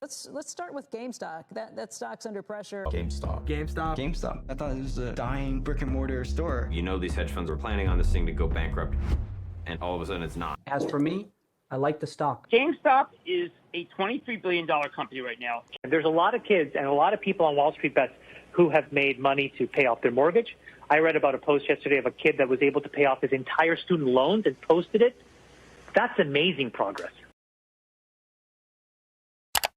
Let's start with GameStop. That stock's under pressure. GameStop. I thought it was a dying brick and mortar store. You know these hedge funds were planning on this thing to go bankrupt, and all of a sudden it's not. As for me, I like the stock. GameStop is a $23 billion company right now. There's a lot of kids and a lot of people on Wall Street bets who have made money to pay off their mortgage. I read about a post yesterday of a kid that was able to pay off his entire student loans and posted it. That's amazing progress.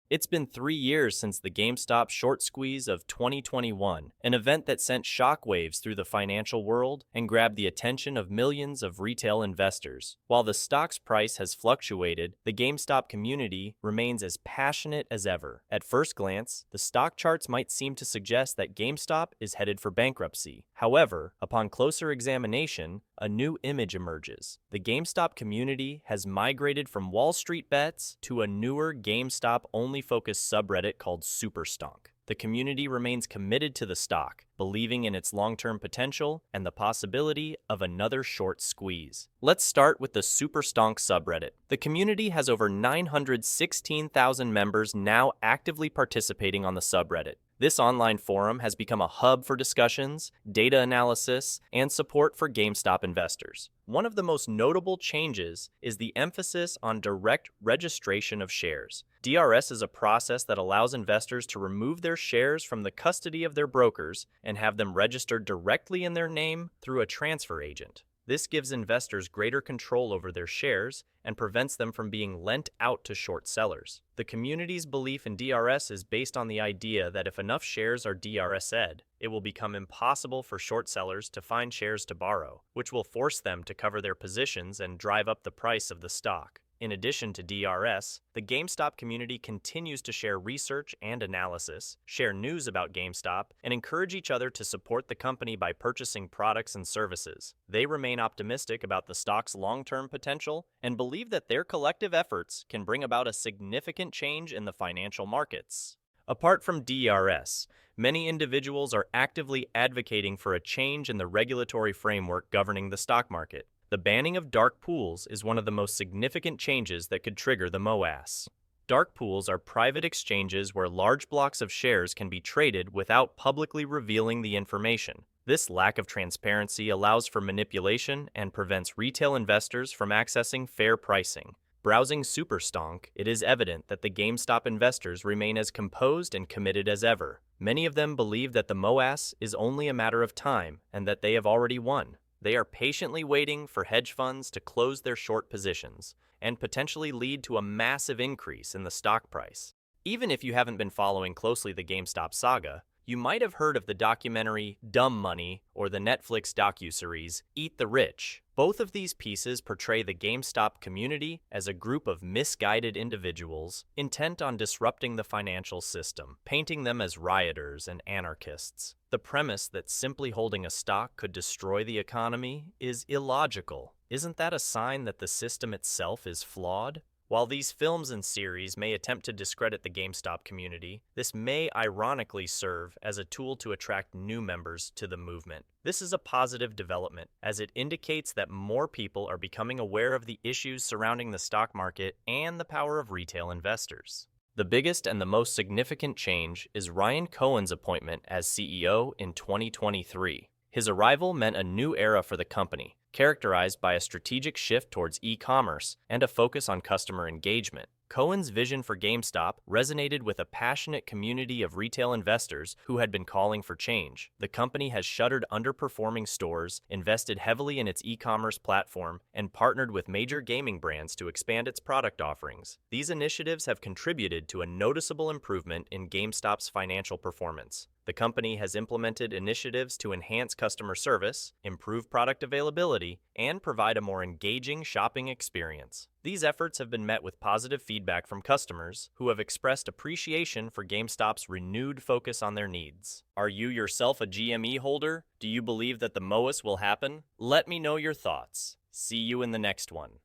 It's been 3 years since the GameStop short squeeze of 2021, an event that sent shockwaves through the financial world and grabbed the attention of millions of retail investors. While the stock's price has fluctuated, the GameStop community remains as passionate as ever. At first glance, the stock charts might seem to suggest that GameStop is headed for bankruptcy. However, upon closer examination, a new image emerges. The GameStop community has migrated from Wall Street bets to a newer GameStop-only focused subreddit called Superstonk. The community remains committed to the stock, believing in its long-term potential and the possibility of another short squeeze. Let's start with the Superstonk subreddit. The community has over 916,000 members now actively participating on the subreddit. This online forum has become a hub for discussions, data analysis, and support for GameStop investors. One of the most notable changes is the emphasis on direct registration of shares. DRS is a process that allows investors to remove their shares from the custody of their brokers and have them registered directly in their name through a transfer agent. This gives investors greater control over their shares and prevents them from being lent out to short sellers. The community's belief in DRS is based on the idea that if enough shares are DRS'd, it will become impossible for short sellers to find shares to borrow, which will force them to cover their positions and drive up the price of the stock. In addition to DRS, the GameStop community continues to share research and analysis, share news about GameStop, and encourage each other to support the company by purchasing products and services. They remain optimistic about the stock's long-term potential and believe that their collective efforts can bring about a significant change in the financial markets. Apart from DRS, many individuals are actively advocating for a change in the regulatory framework governing the stock market. The banning of dark pools is one of the most significant changes that could trigger the MOAS. Dark pools are private exchanges where large blocks of shares can be traded without publicly revealing the information. This lack of transparency allows for manipulation and prevents retail investors from accessing fair pricing. Browsing Superstonk, it is evident that the GameStop investors remain as composed and committed as ever. Many of them believe that the MOAS is only a matter of time and that they have already won. They are patiently waiting for hedge funds to close their short positions and potentially lead to a massive increase in the stock price. Even if you haven't been following closely the GameStop saga, you might have heard of the documentary Dumb Money or the Netflix docuseries Eat the Rich. Both of these pieces portray the GameStop community as a group of misguided individuals intent on disrupting the financial system, painting them as rioters and anarchists. The premise that simply holding a stock could destroy the economy is illogical. Isn't that a sign that the system itself is flawed? While these films and series may attempt to discredit the GameStop community, this may ironically serve as a tool to attract new members to the movement. This is a positive development, as it indicates that more people are becoming aware of the issues surrounding the stock market and the power of retail investors. The biggest and the most significant change is Ryan Cohen's appointment as CEO in 2023. His arrival meant a new era for the company, characterized by a strategic shift towards e-commerce and a focus on customer engagement. Cohen's vision for GameStop resonated with a passionate community of retail investors who had been calling for change. The company has shuttered underperforming stores, invested heavily in its e-commerce platform, and partnered with major gaming brands to expand its product offerings. These initiatives have contributed to a noticeable improvement in GameStop's financial performance. The company has implemented initiatives to enhance customer service, improve product availability, and provide a more engaging shopping experience. These efforts have been met with positive feedback from customers who have expressed appreciation for GameStop's renewed focus on their needs. Are you yourself a GME holder? Do you believe that the MOAS will happen? Let me know your thoughts. See you in the next one.